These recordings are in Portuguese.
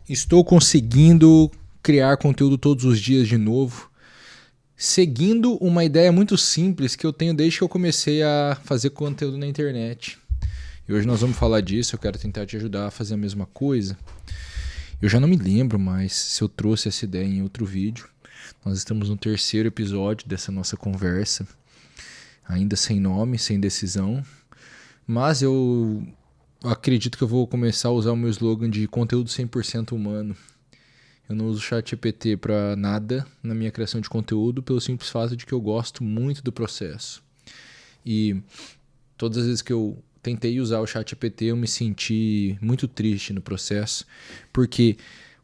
Estou conseguindo criar conteúdo todos os dias de novo, seguindo uma ideia muito simples que eu tenho desde que eu comecei a fazer conteúdo na internet. E hoje nós vamos falar disso, eu quero tentar te ajudar a fazer a mesma coisa. Eu já não me lembro mais se eu trouxe essa ideia em outro vídeo. Nós estamos no 3º episódio dessa nossa conversa, ainda sem nome, sem decisão, mas eu acredito que eu vou começar a usar o meu slogan de conteúdo 100% humano. Eu não uso o ChatGPT para nada na minha criação de conteúdo, pelo simples fato de que eu gosto muito do processo. E todas as vezes que eu tentei usar o ChatGPT, eu me senti muito triste no processo, porque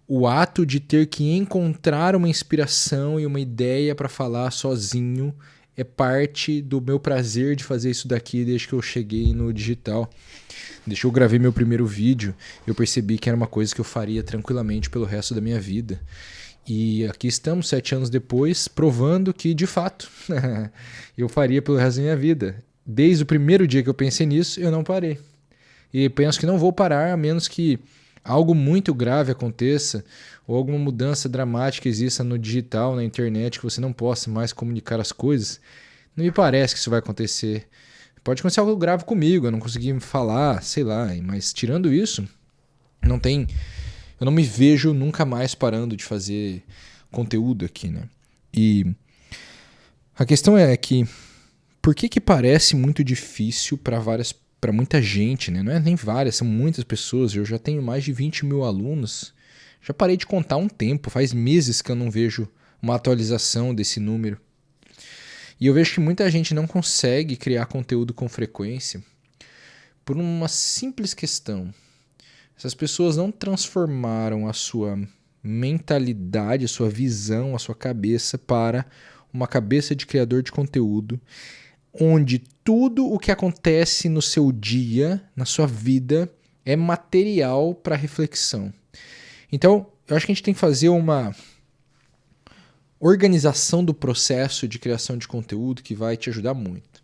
o ato de ter que encontrar uma inspiração e uma ideia para falar sozinho é parte do meu prazer de fazer isso daqui desde que eu cheguei no digital. Desde que eu gravei meu primeiro vídeo, eu percebi que era uma coisa que eu faria tranquilamente pelo resto da minha vida. E aqui estamos, 7 anos depois, provando que, de fato, eu faria pelo resto da minha vida. Desde o primeiro dia que eu pensei nisso, eu não parei. E penso que não vou parar, a menos que algo muito grave aconteça ou alguma mudança dramática exista no digital, na internet, que você não possa mais comunicar as coisas. Não me parece que isso vai acontecer. Pode acontecer algo grave comigo, eu não consegui falar, sei lá, mas tirando isso, eu não me vejo nunca mais parando de fazer conteúdo aqui, né? E a questão é que, por que parece muito difícil para muita gente, né? Não é nem várias, são muitas pessoas. Eu já tenho mais de 20 mil alunos, já parei de contar há um tempo, faz meses que eu não vejo uma atualização desse número. E eu vejo que muita gente não consegue criar conteúdo com frequência por uma simples questão. Essas pessoas não transformaram a sua mentalidade, a sua visão, a sua cabeça para uma cabeça de criador de conteúdo, onde tudo o que acontece no seu dia, na sua vida, é material para reflexão. Então, eu acho que a gente tem que fazer uma organização do processo de criação de conteúdo que vai te ajudar muito.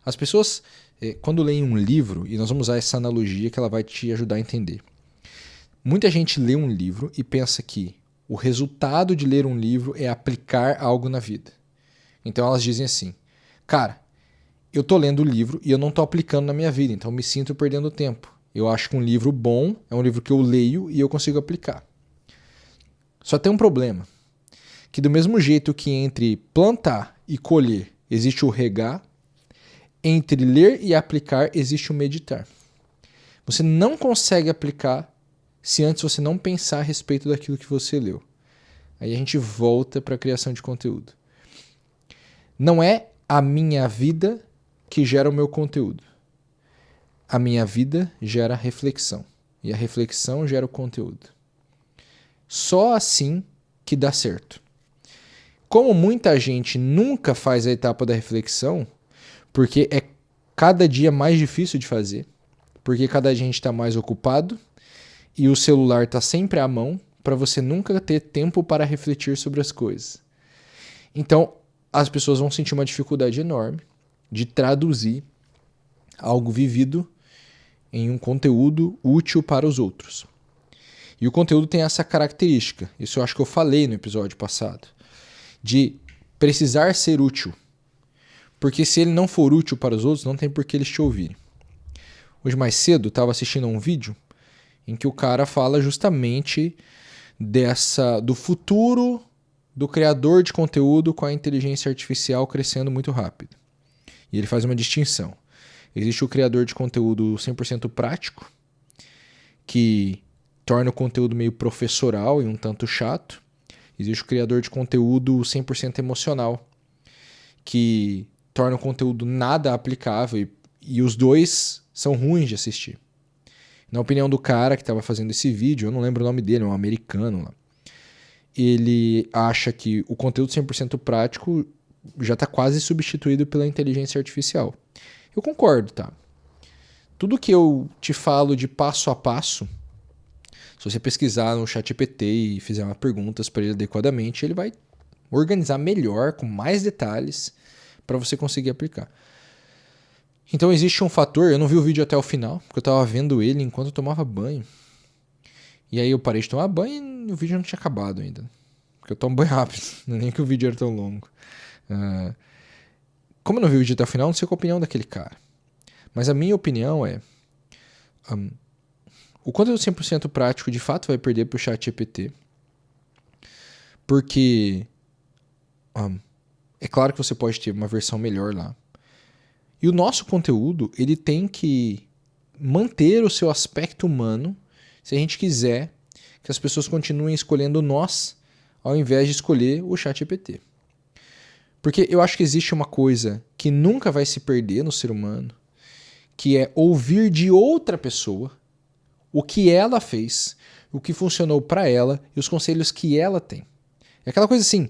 As pessoas, quando leem um livro, e nós vamos usar essa analogia que ela vai te ajudar a entender. Muita gente lê um livro e pensa que o resultado de ler um livro é aplicar algo na vida. Então elas dizem assim, cara, eu tô lendo o livro e eu não tô aplicando na minha vida, então eu me sinto perdendo tempo. Eu acho que um livro bom é um livro que eu leio e eu consigo aplicar. Só tem um problema. Que do mesmo jeito que entre plantar e colher existe o regar, entre ler e aplicar existe o meditar. Você não consegue aplicar se antes você não pensar a respeito daquilo que você leu. Aí a gente volta para a criação de conteúdo. Não é a minha vida que gera o meu conteúdo. A minha vida gera reflexão. E a reflexão gera o conteúdo. Só assim que dá certo. Como muita gente nunca faz a etapa da reflexão, porque é cada dia mais difícil de fazer, porque cada gente está mais ocupado e o celular está sempre à mão para você nunca ter tempo para refletir sobre as coisas. Então, as pessoas vão sentir uma dificuldade enorme de traduzir algo vivido em um conteúdo útil para os outros. E o conteúdo tem essa característica, isso eu acho que eu falei no episódio passado, de precisar ser útil. Porque se ele não for útil para os outros, não tem por que eles te ouvirem. Hoje mais cedo, eu estava assistindo a um vídeo em que o cara fala justamente do futuro do criador de conteúdo com a inteligência artificial crescendo muito rápido. E ele faz uma distinção. Existe o criador de conteúdo 100% prático, que torna o conteúdo meio professoral e um tanto chato. Existe o criador de conteúdo 100% emocional, que torna o conteúdo nada aplicável e os dois são ruins de assistir. Na opinião do cara que estava fazendo esse vídeo, eu não lembro o nome dele, é um americano lá, ele acha que o conteúdo 100% prático já está quase substituído pela inteligência artificial. Eu concordo, tá? Tudo que eu te falo de passo a passo, se você pesquisar no ChatGPT e fizer umas perguntas para ele adequadamente, ele vai organizar melhor, com mais detalhes, para você conseguir aplicar. Então existe um fator, eu não vi o vídeo até o final, porque eu estava vendo ele enquanto eu tomava banho. E aí eu parei de tomar banho e o vídeo não tinha acabado ainda. Porque eu tomo banho rápido, nem que o vídeo era tão longo. Como eu não vi o vídeo até o final, não sei qual a opinião daquele cara. Mas a minha opinião é... o conteúdo 100% prático de fato vai perder pro ChatGPT. Porque... é claro que você pode ter uma versão melhor lá. E o nosso conteúdo, ele tem que manter o seu aspecto humano se a gente quiser que as pessoas continuem escolhendo nós ao invés de escolher o ChatGPT. Porque eu acho que existe uma coisa que nunca vai se perder no ser humano, que é ouvir de outra pessoa o que ela fez, o que funcionou para ela e os conselhos que ela tem. É aquela coisa assim,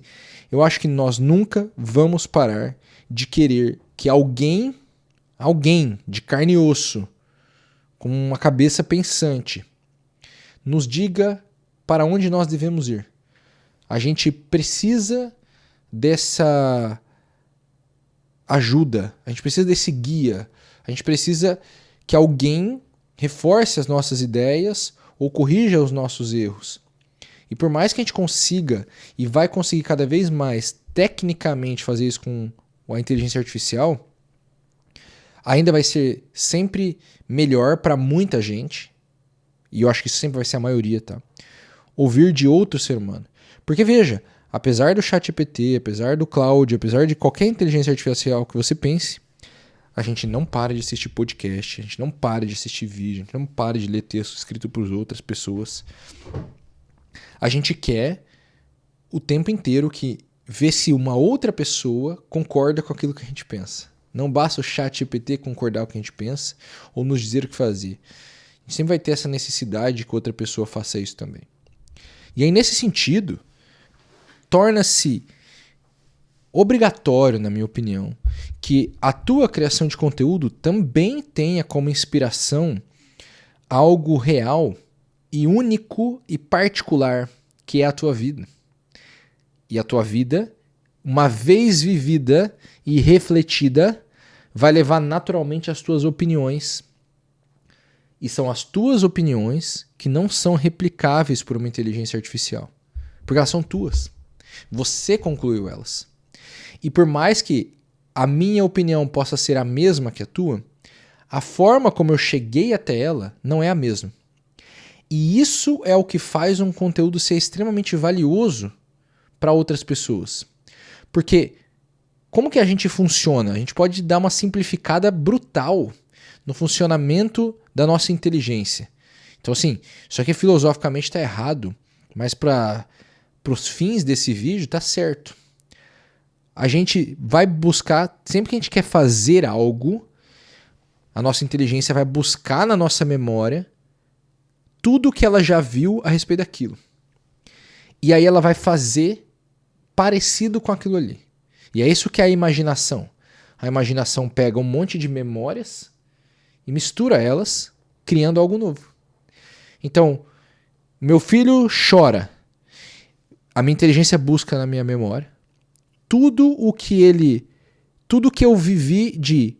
eu acho que nós nunca vamos parar de querer que alguém de carne e osso, com uma cabeça pensante, nos diga para onde nós devemos ir. A gente precisa dessa ajuda, a gente precisa desse guia, a gente precisa que alguém reforce as nossas ideias ou corrija os nossos erros. E por mais que a gente consiga, e vai conseguir cada vez mais tecnicamente fazer isso com a inteligência artificial, ainda vai ser sempre melhor para muita gente, e eu acho que isso sempre vai ser a maioria, tá? Ouvir de outro ser humano. Porque veja, apesar do ChatGPT, apesar do Claude, apesar de qualquer inteligência artificial que você pense, a gente não para de assistir podcast, a gente não para de assistir vídeo, a gente não para de ler texto escrito por outras pessoas. A gente quer o tempo inteiro que ver se uma outra pessoa concorda com aquilo que a gente pensa. Não basta o ChatGPT concordar com o que a gente pensa ou nos dizer o que fazer. A gente sempre vai ter essa necessidade de que outra pessoa faça isso também. E aí, nesse sentido, torna-se obrigatório, na minha opinião, que a tua criação de conteúdo também tenha como inspiração algo real e único e particular, que é a tua vida. E a tua vida, uma vez vivida e refletida, vai levar naturalmente às tuas opiniões. E são as tuas opiniões que não são replicáveis por uma inteligência artificial. Porque elas são tuas. Você concluiu elas. E por mais que a minha opinião possa ser a mesma que a tua, a forma como eu cheguei até ela não é a mesma. E isso é o que faz um conteúdo ser extremamente valioso para outras pessoas. Porque como que a gente funciona? A gente pode dar uma simplificada brutal no funcionamento da nossa inteligência. Então assim, isso aqui filosoficamente está errado, mas para os fins desse vídeo está certo. A gente vai buscar, sempre que a gente quer fazer algo, a nossa inteligência vai buscar na nossa memória tudo que ela já viu a respeito daquilo. E aí ela vai fazer parecido com aquilo ali. E é isso que é a imaginação. A imaginação pega um monte de memórias e mistura elas, criando algo novo. Então, meu filho chora. A minha inteligência busca na minha memória tudo o que eu vivi de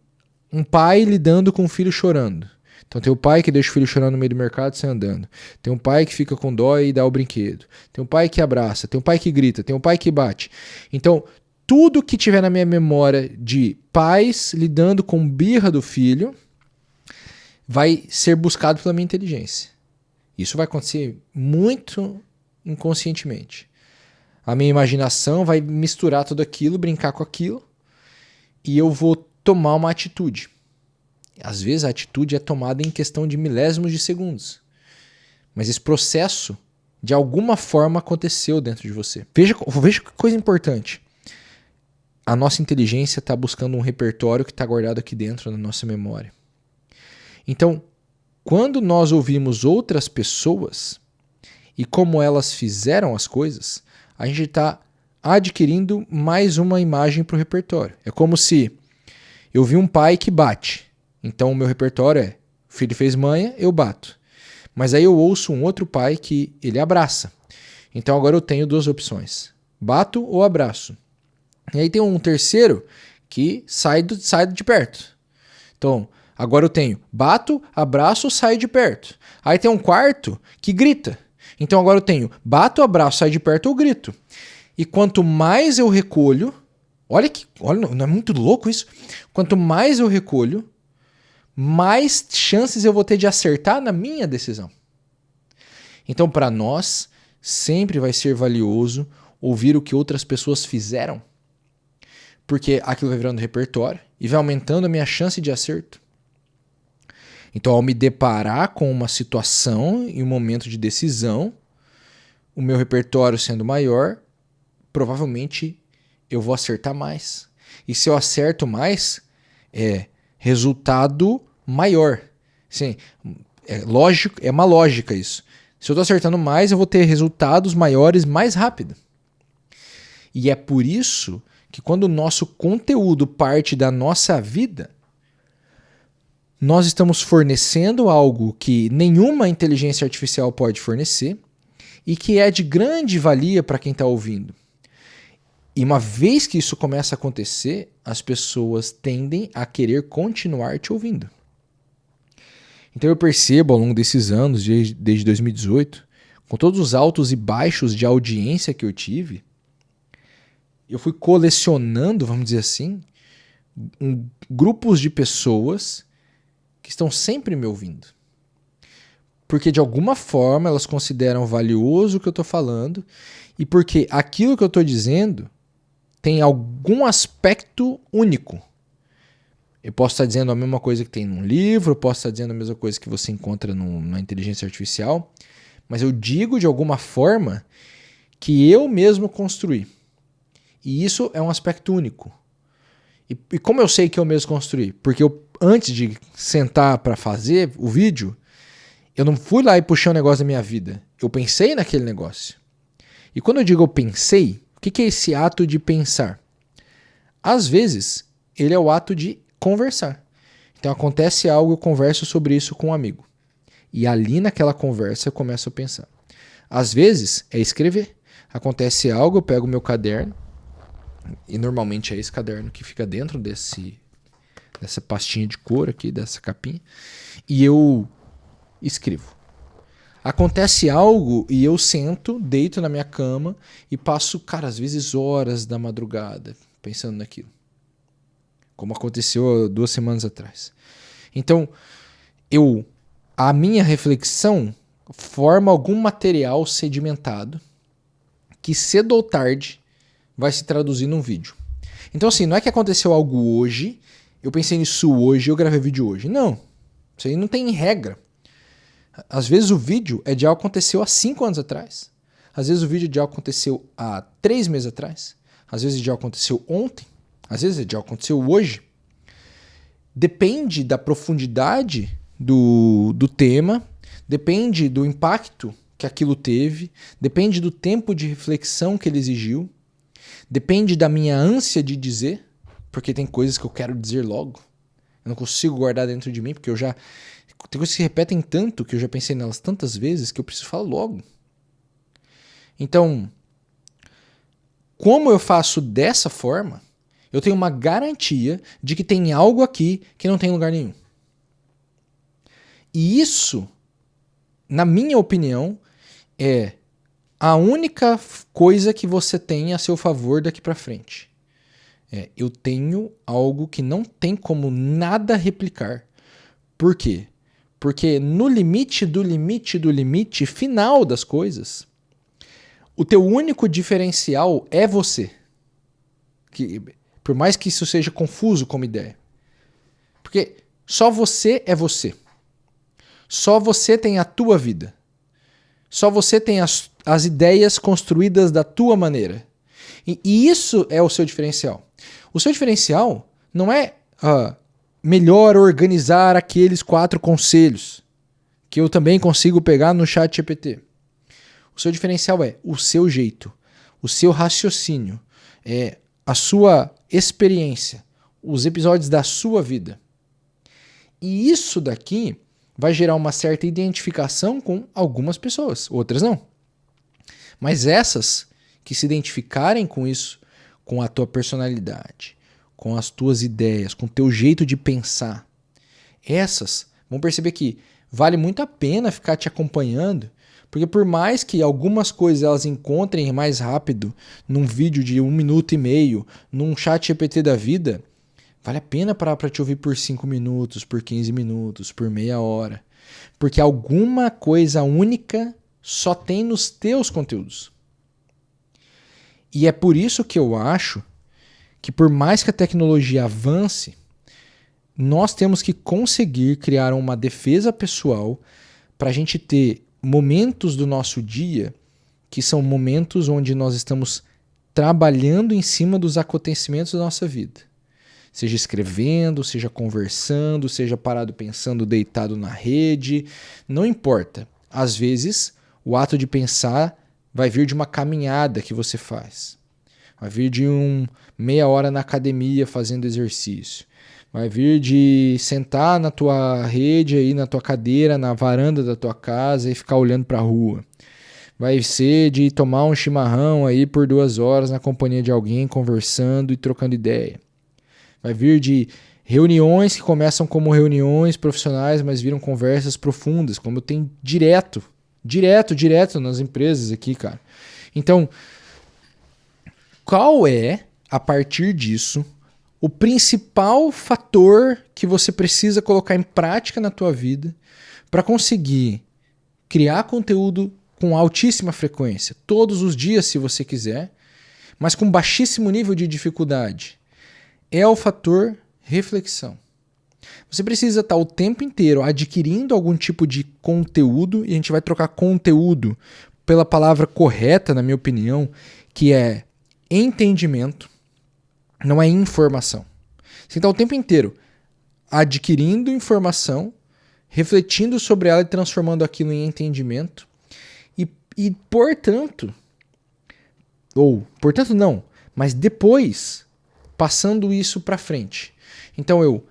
um pai lidando com um filho chorando. Então tem o pai que deixa o filho chorando no meio do mercado e sai andando. Tem um pai que fica com dó e dá o brinquedo. Tem um pai que abraça, tem um pai que grita, tem um pai que bate. Então, tudo que tiver na minha memória de pais lidando com birra do filho vai ser buscado pela minha inteligência. Isso vai acontecer muito inconscientemente. A minha imaginação vai misturar tudo aquilo, brincar com aquilo, e eu vou tomar uma atitude. Às vezes a atitude é tomada em questão de milésimos de segundos. Mas esse processo, de alguma forma, aconteceu dentro de você. Veja que coisa importante. A nossa inteligência está buscando um repertório que está guardado aqui dentro da nossa memória. Então, quando nós ouvimos outras pessoas e como elas fizeram as coisas, a gente está adquirindo mais uma imagem para o repertório. É como se eu vi um pai que bate. Então o meu repertório é, o filho fez manha, eu bato. Mas aí eu ouço um outro pai que ele abraça. Então agora eu tenho duas opções. Bato ou abraço. E aí tem um terceiro que sai de perto. Então agora eu tenho bato, abraço, saio de perto. Aí tem um quarto que grita. Então agora eu tenho bato, abraço, sai de perto ou grito. E quanto mais eu recolho, olha, não é muito louco isso? Quanto mais eu recolho, mais chances eu vou ter de acertar na minha decisão. Então, para nós, sempre vai ser valioso ouvir o que outras pessoas fizeram, porque aquilo vai virando repertório e vai aumentando a minha chance de acerto. Então, ao me deparar com uma situação e um momento de decisão, o meu repertório sendo maior, provavelmente eu vou acertar mais. E se eu acerto mais, é resultado maior. Sim, é lógico, é uma lógica isso. Se eu estou acertando mais, eu vou ter resultados maiores mais rápido. E é por isso que quando o nosso conteúdo parte da nossa vida, nós estamos fornecendo algo que nenhuma inteligência artificial pode fornecer e que é de grande valia para quem está ouvindo. E uma vez que isso começa a acontecer, as pessoas tendem a querer continuar te ouvindo. Então eu percebo ao longo desses anos, desde 2018, com todos os altos e baixos de audiência que eu tive, eu fui colecionando, vamos dizer assim, grupos de pessoas que estão sempre me ouvindo. Porque de alguma forma elas consideram valioso o que eu estou falando e porque aquilo que eu estou dizendo tem algum aspecto único. Eu posso estar dizendo a mesma coisa que tem num livro, eu posso estar dizendo a mesma coisa que você encontra na inteligência artificial, mas eu digo de alguma forma que eu mesmo construí. E isso é um aspecto único. E como eu sei que eu mesmo construí? Porque antes de sentar para fazer o vídeo, eu não fui lá e puxei um negócio da minha vida. Eu pensei naquele negócio. E quando eu digo eu pensei, o que é esse ato de pensar? Às vezes, ele é o ato de conversar. Então acontece algo, eu converso sobre isso com um amigo. E ali naquela conversa eu começo a pensar. Às vezes é escrever. Acontece algo, eu pego o meu caderno, e normalmente é esse caderno que fica dentro dessa pastinha de couro aqui, dessa capinha, e eu escrevo. Acontece algo e eu sento, deito na minha cama e passo, cara, às vezes horas da madrugada pensando naquilo. Como aconteceu 2 semanas atrás. Então, a minha reflexão forma algum material sedimentado que cedo ou tarde vai se traduzir num vídeo. Então, assim, não é que aconteceu algo hoje, eu pensei nisso hoje, eu gravei vídeo hoje. Não, isso aí não tem regra. Às vezes o vídeo é de algo que aconteceu há 5 anos atrás. Às vezes o vídeo é de algo que aconteceu há 3 meses atrás. Às vezes é de algo que aconteceu ontem. Às vezes é de algo que aconteceu hoje. Depende da profundidade do tema, depende do impacto que aquilo teve, depende do tempo de reflexão que ele exigiu, depende da minha ânsia de dizer, porque tem coisas que eu quero dizer logo. Eu não consigo guardar dentro de mim, porque tem coisas que se repetem tanto, que eu já pensei nelas tantas vezes, que eu preciso falar logo. Então, como eu faço dessa forma, eu tenho uma garantia de que tem algo aqui que não tem em lugar nenhum. E isso, na minha opinião, é a única coisa que você tem a seu favor daqui para frente. Eu tenho algo que não tem como nada replicar. Por quê? Porque no limite do limite do limite final das coisas, o teu único diferencial é você. Por mais que isso seja confuso como ideia. Porque só você é você. Só você tem a tua vida. Só você tem as ideias construídas da tua maneira. E isso é o seu diferencial. O seu diferencial não é melhor organizar aqueles 4 conselhos que eu também consigo pegar no ChatGPT. O seu diferencial é o seu jeito, o seu raciocínio, a sua experiência, os episódios da sua vida. E isso daqui vai gerar uma certa identificação com algumas pessoas, outras não. Mas essas que se identificarem com isso, com a tua personalidade, com as tuas ideias, com o teu jeito de pensar, essas vão perceber que vale muito a pena ficar te acompanhando, Porque por mais que algumas coisas elas encontrem mais rápido num vídeo de 1 minuto e meio, num chat GPT da vida, vale a pena parar para te ouvir por 5 minutos, por 15 minutos, por meia hora. Porque alguma coisa única só tem nos teus conteúdos. E é por isso que eu acho que por mais que a tecnologia avance, nós temos que conseguir criar uma defesa pessoal para a gente ter momentos do nosso dia que são momentos onde nós estamos trabalhando em cima dos acontecimentos da nossa vida. Seja escrevendo, seja conversando, seja parado pensando, deitado na rede, não importa. Às vezes, o ato de pensar vai vir de uma caminhada que você faz. Vai vir de meia hora na academia fazendo exercício. Vai vir de sentar na tua rede, aí, na tua cadeira, na varanda da tua casa e ficar olhando para a rua. Vai ser de tomar um chimarrão aí por 2 horas na companhia de alguém, conversando e trocando ideia. Vai vir de reuniões que começam como reuniões profissionais, mas viram conversas profundas, como tem direto nas empresas aqui, cara. Então, qual é, a partir disso, o principal fator que você precisa colocar em prática na tua vida para conseguir criar conteúdo com altíssima frequência, todos os dias se você quiser, mas com baixíssimo nível de dificuldade? É o fator reflexão. Você precisa estar o tempo inteiro adquirindo algum tipo de conteúdo, e a gente vai trocar conteúdo pela palavra correta, na minha opinião, que é entendimento, não é informação. Você está o tempo inteiro adquirindo informação, refletindo sobre ela e transformando aquilo em entendimento. E portanto não, mas depois passando isso para frente. Então eu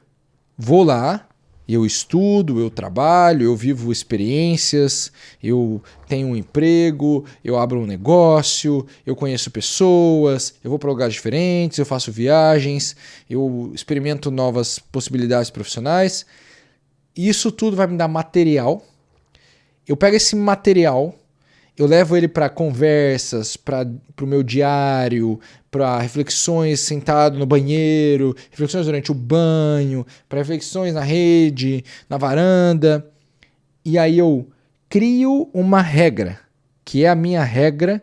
vou lá, eu estudo, eu trabalho, eu vivo experiências, eu tenho um emprego, eu abro um negócio, eu conheço pessoas, eu vou para lugares diferentes, eu faço viagens, eu experimento novas possibilidades profissionais. Isso tudo vai me dar material. Eu pego esse material, eu levo ele para conversas, para o meu diário, para reflexões sentado no banheiro, reflexões durante o banho, para reflexões na rede, na varanda. E aí eu crio uma regra, que é a minha regra,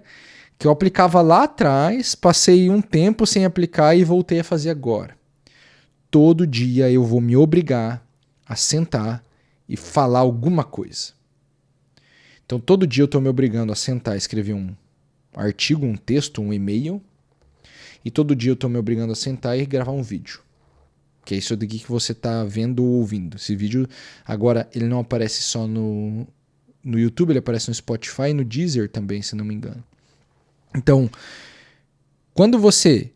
que eu aplicava lá atrás, passei um tempo sem aplicar e voltei a fazer agora. Todo dia eu vou me obrigar a sentar e falar alguma coisa. Então todo dia eu estou me obrigando a sentar e escrever um artigo, um texto, um e-mail. E todo dia eu estou me obrigando a sentar e gravar um vídeo. Que é isso daqui que você está vendo ou ouvindo. Esse vídeo agora ele não aparece só no YouTube, ele aparece no Spotify e no Deezer também, se não me engano. Então, quando você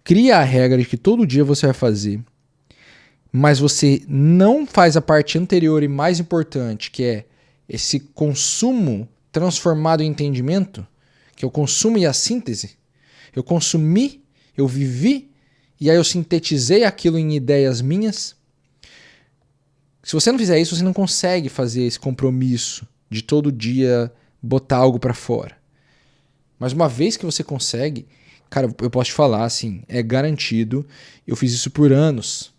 cria a regra de que todo dia você vai fazer, mas você não faz a parte anterior e mais importante, que é esse consumo transformado em entendimento, que é o consumo e a síntese. Eu consumi, eu vivi, e aí eu sintetizei aquilo em ideias minhas. Se você não fizer isso, você não consegue fazer esse compromisso de todo dia botar algo para fora. Mas uma vez que você consegue, cara, eu posso te falar assim, é garantido. Eu fiz isso por anos.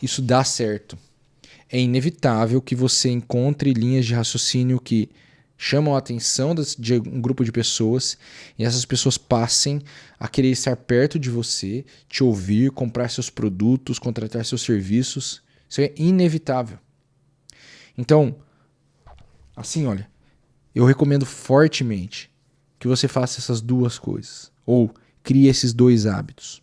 Isso dá certo. É inevitável que você encontre linhas de raciocínio que chamam a atenção de um grupo de pessoas e essas pessoas passem a querer estar perto de você, te ouvir, comprar seus produtos, contratar seus serviços. Isso é inevitável. Então, assim, olha, eu recomendo fortemente que você faça essas duas coisas, ou crie esses 2 hábitos.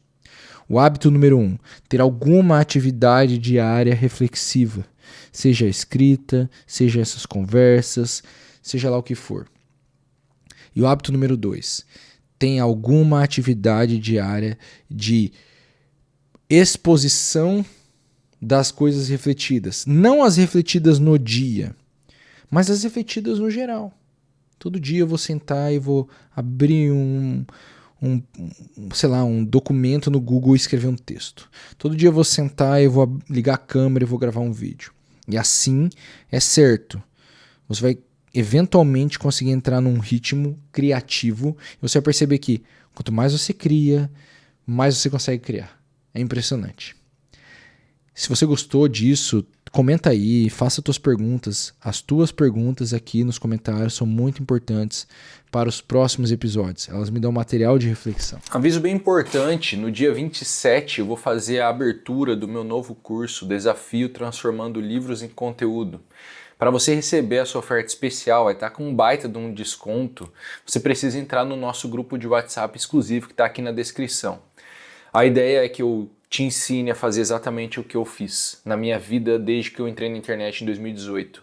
O hábito número 1, ter alguma atividade diária reflexiva, seja a escrita, seja essas conversas, seja lá o que for. E o hábito número 2, tem alguma atividade diária de exposição das coisas refletidas. Não as refletidas no dia, mas as refletidas no geral. Todo dia eu vou sentar e vou abrir um documento no Google e escrever um texto. Todo dia eu vou sentar e vou ligar a câmera e vou gravar um vídeo. E assim é certo. você vai eventualmente conseguir entrar num ritmo criativo e você vai perceber que quanto mais você cria, mais você consegue criar. É impressionante. Se você gostou disso, comenta aí, faça tuas perguntas. As tuas perguntas aqui nos comentários são muito importantes para os próximos episódios. Elas me dão material de reflexão. Aviso bem importante, no dia 27 eu vou fazer a abertura do meu novo curso, Desafio Transformando Livros em Conteúdo. Para você receber essa oferta especial, vai estar com um baita de um desconto, você precisa entrar no nosso grupo de WhatsApp exclusivo que está aqui na descrição. A ideia é que eu te ensine a fazer exatamente o que eu fiz na minha vida desde que eu entrei na internet em 2018.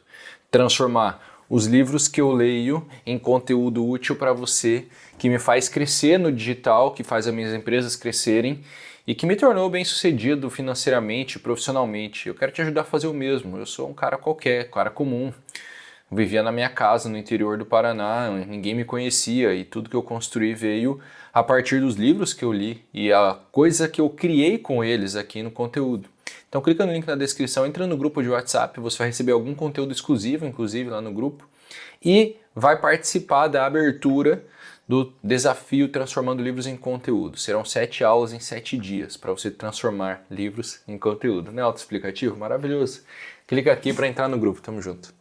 Transformar os livros que eu leio em conteúdo útil para você, que me faz crescer no digital, que faz as minhas empresas crescerem e que me tornou bem-sucedido financeiramente, profissionalmente. Eu quero te ajudar a fazer o mesmo. Eu sou um cara qualquer, cara comum. Eu vivia na minha casa no interior do Paraná, ninguém me conhecia e tudo que eu construí veio a partir dos livros que eu li e a coisa que eu criei com eles aqui no conteúdo. Então clica no link na descrição, entra no grupo de WhatsApp, você vai receber algum conteúdo exclusivo, inclusive lá no grupo, e vai participar da abertura do desafio Transformando Livros em Conteúdo. Serão 7 aulas em 7 dias para você transformar livros em conteúdo. Não é autoexplicativo? Maravilhoso. Clica aqui para entrar no grupo. Tamo junto.